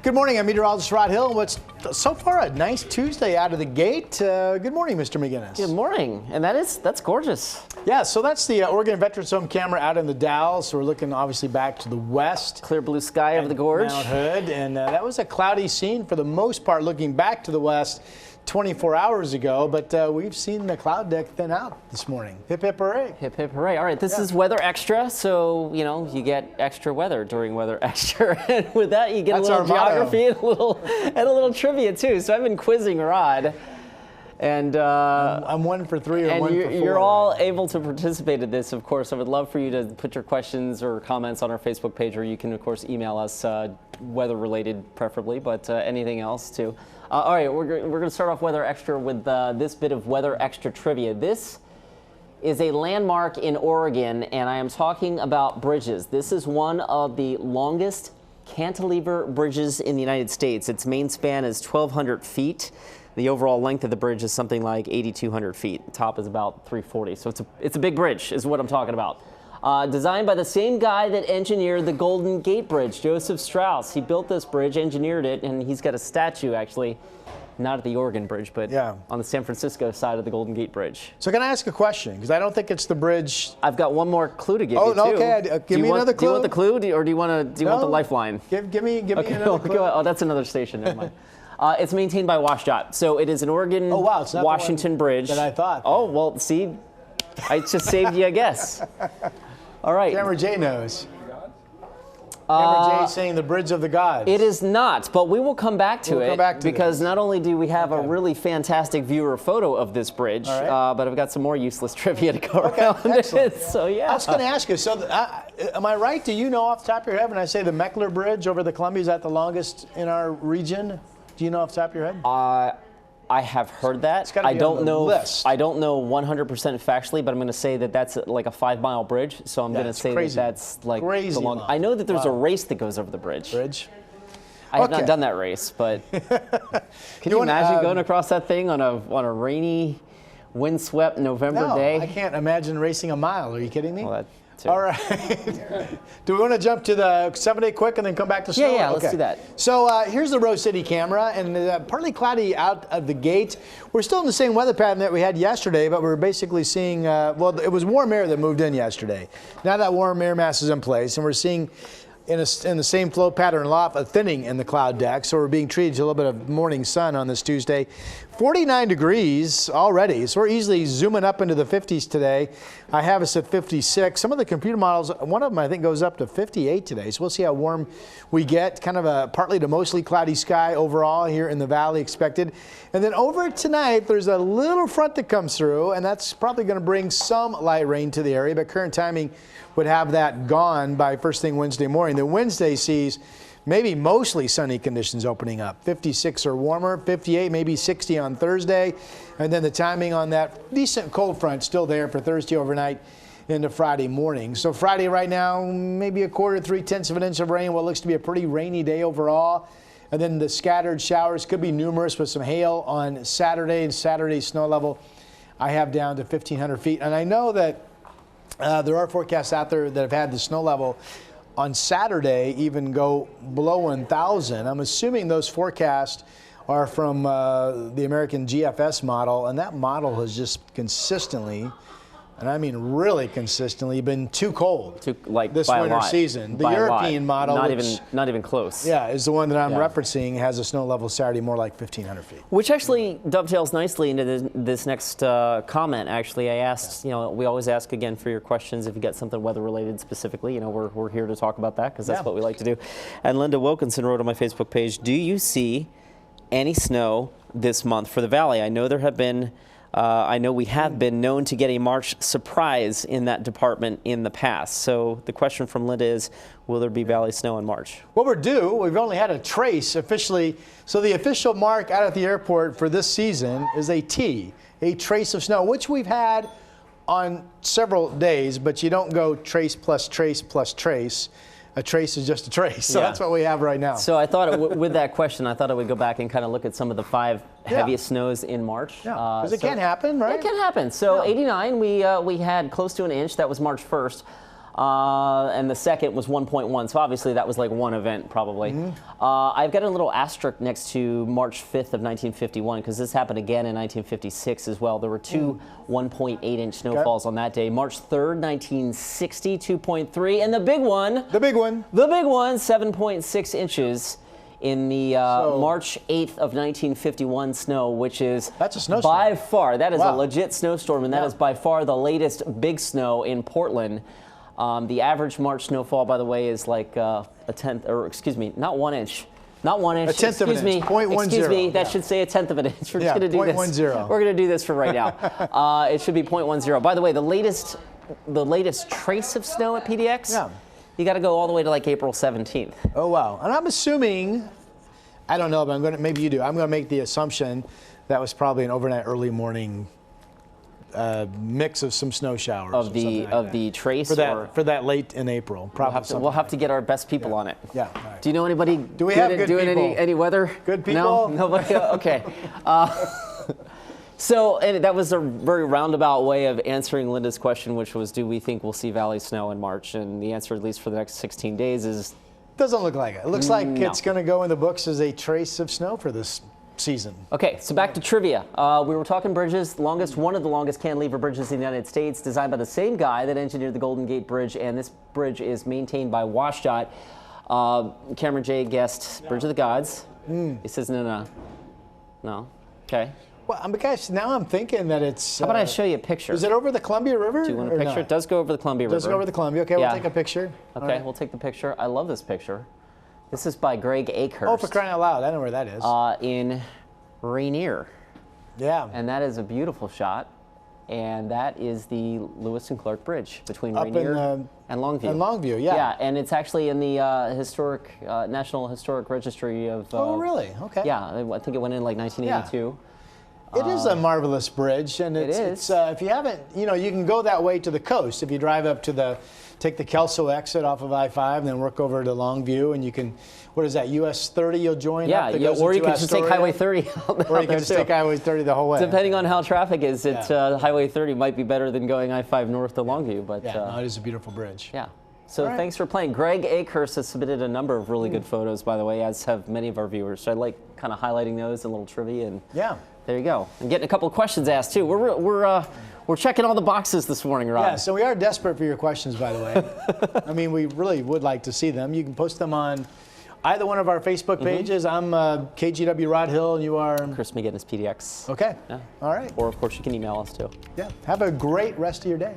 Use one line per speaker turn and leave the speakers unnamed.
Good morning, I'm meteorologist Rod Hill. What's so far a nice Tuesday out of the gate. Good morning, Mr. McGinnis.
Good morning, and that's gorgeous.
Yeah, so that's the Oregon Veterans Home camera out in the Dalles. So we're looking obviously back to the west.
Clear blue sky over the gorge.
Mount Hood, and that was a cloudy scene for the most part looking back to the west 24 hours ago, but we've seen the cloud deck thin out this morning. Hip, hip, hooray.
Hip, hip, hooray. All right, this is Weather Extra, so, you know, you get extra weather during Weather Extra. And with that, you get a little geography and a little trivia, too. So I've been quizzing Rod. And
I'm 1 for 3 or 1 for 4.
You're all able to participate in this, of course. I would love for you to put your questions or comments on our Facebook page, or you can, of course, email us, weather-related preferably, but anything else, too. All right, we're going to start off Weather Extra with this bit of Weather Extra trivia. This is a landmark in Oregon, and I am talking about bridges. This is one of the longest cantilever bridges in the United States. Its main span is 1,200 feet. The overall length of the bridge is something like 8,200 feet. The top is about 340. So it's a big bridge is what I'm talking about. Designed by the same guy that engineered the Golden Gate Bridge, Joseph Strauss. He built this bridge, engineered it, and he's got a statue actually, not at the Oregon Bridge, but on the San Francisco side of the Golden Gate Bridge.
So can I ask a question? Because I don't think it's the bridge.
I've got one more clue to give you, too.
Okay, give me another clue.
Do you want the clue, or do you want the lifeline?
Give me another clue.
Oh, that's another station. Never mind. It's maintained by WSDOT, so it is an Oregon Washington bridge.
That I thought.
Oh, well, see, I just saved you a guess. All right.
Camera J knows. Camera J saying the bridge of the gods.
It is not, but we will come back to it because
this.
Not only do we have a really fantastic viewer photo of this bridge, but I've got some more useless trivia to go around it. So yeah.
I was going to ask you. So, am I right? Do you know off the top of your head when I say the Meckler Bridge over the Columbia is that the longest in our region? Do you know off the top of your head?
I have heard that. I don't know 100% factually, but I'm going to say that that's like a 5-mile bridge. So I'm going to say that that's like the long. I know that there's a race that goes over the bridge. I have not done that race, but can you imagine going across that thing on a rainy, windswept November day?
I can't imagine racing a mile. Are you kidding me?
Well,
all right. Do we want to jump to the 7-day quick and then come back to snow?
Yeah, let's do that.
So here's the Rose City camera, and partly cloudy out of the gate. We're still in the same weather pattern that we had yesterday, but we're basically seeing, well, it was warm air that moved in yesterday. Now that warm air mass is in place, and we're seeing in the same flow pattern a thinning in the cloud deck, so we're being treated to a little bit of morning sun on this Tuesday. 49 degrees already, so we're easily zooming up into the 50s today. I have us at 56. Some of the computer models, one of them I think goes up to 58 today, so we'll see how warm we get. Kind of a partly to mostly cloudy sky overall here in the valley expected. And then over tonight, there's a little front that comes through, and that's probably going to bring some light rain to the area, but current timing would have that gone by first thing Wednesday morning. The Wednesday sees maybe mostly sunny conditions opening up. 56 or warmer, 58, maybe 60 on Thursday. And then the timing on that decent cold front still there for Thursday overnight into Friday morning. So Friday right now, maybe 1/4, 3/10 of an inch of rain. What looks to be a pretty rainy day overall. And then the scattered showers could be numerous with some hail on Saturday. And Saturday's snow level I have down to 1,500 feet. And I know that there are forecasts out there that have had the snow level on Saturday even go below 1,000. I'm assuming those forecasts are from the American GFS model, and that model has just consistently, and I mean really consistently, been too cold this winter season. The European model,
not even close.
Yeah, is the one that I'm referencing, has a snow level Saturday more like 1,500 feet.
Which actually dovetails nicely into this next comment. Actually, I asked, we always ask again for your questions if you got something weather related specifically. We're here to talk about that because that's what we like to do. And Linda Wilkinson wrote on my Facebook page, do you see any snow this month for the valley? I know there have been. I know we have been known to get a March surprise in that department in the past. So the question from Linda is, will there be valley snow in March?
Well, we're due. We've only had a trace officially. So the official mark out at the airport for this season is a T, a trace of snow, which we've had on several days, but you don't go trace plus trace plus trace. A trace is just a trace. So that's what we have right now.
So I thought with that question, I thought I would go back and kind of look at some of the 5 heaviest snows in March.
Yeah, because it can happen, right?
It can happen. So 89, we had close to an inch. That was March 1st. And the second was 1.1. So obviously that was like one event probably. I've got a little asterisk next to March 5th of 1951 because this happened again in 1956 as well. There were two 1.8-inch snowfalls on that day. March 3rd, 1960, 2.3, and the big one, 7.6 inches in the March 8th of 1951 snow, which is
that's a snowstorm.
By far, that is a legit snowstorm, and that is by far the latest big snow in Portland. The average March snowfall, by the way, is like a tenth, or excuse me, not 1 inch. Not 1 inch.
A tenth of an inch. 0.10.
Excuse me. That should say a tenth of an inch. We're just going to do this.
0.10.
We're going to do this for right now. It should be 0.10. By the way, the latest trace of snow at PDX.
Yeah.
You got to go all the way to like April 17th.
Oh wow! And I'm assuming, I don't know, but maybe you do. I'm going to make the assumption that was probably an overnight, early morning mix of some snow showers
of the trace
for that late in April. Probably
we'll have to get our best people on it.
Yeah. All right.
Do you know anybody?
Do we have good people?
Any weather?
Good people?
No, nobody. Okay. So, and that was a very roundabout way of answering Linda's question, which was, do we think we'll see valley snow in March? And the answer, at least for the next 16 days, is
doesn't look like it. It looks like it's going to go in the books as a trace of snow for this season.
Okay, so back to trivia. We were talking bridges. One of the longest cantilever bridges in the United States, designed by the same guy that engineered the Golden Gate Bridge, and this bridge is maintained by WSDOT. Cameron J guessed Bridge of the Gods. He says no. Okay.
Well, because now I'm thinking that it's.
How about I show you a picture?
Is it over the Columbia River?
Do you want a picture? It does go over the Columbia River.
It does go over the Columbia. Okay, we'll take a picture.
Okay, we'll take the picture. I love this picture. This is by Greg Akehurst.
Oh, for crying out loud. I know where that is.
In Rainier.
Yeah.
And that is a beautiful shot. And that is the Lewis and Clark Bridge between Rainier and Longview.
And Longview, yeah.
Yeah, and it's actually in the National Historic Registry of.
Oh, really? Okay.
Yeah, I think it went in like 1982.
Yeah. It is a marvelous bridge, and it's if you haven't, you can go that way to the coast. If you drive up to take the Kelso exit off of I-5, and then work over to Longview, and you can, what is that, US 30 you'll join up?
Yeah, or you can just take Highway 30
Or you can just take Highway 30 the whole way.
Depending on how traffic is, Highway 30 might be better than going I-5 north to Longview. But
no, it is a beautiful bridge.
Yeah. So thanks for playing. Greg Akehurst has submitted a number of really good photos, by the way, as have many of our viewers. So I like kind of highlighting those, a little trivia, and there you go. And getting a couple of questions asked too. We're checking all the boxes this morning, Rob.
Yeah, so we are desperate for your questions, by the way. I mean, we really would like to see them. You can post them on either one of our Facebook pages. I'm KGW Rod Hill, and you are?
Chris McGinnis, PDX.
Okay. Yeah. All right.
Or, of course, you can email us too.
Yeah. Have a great rest of your day.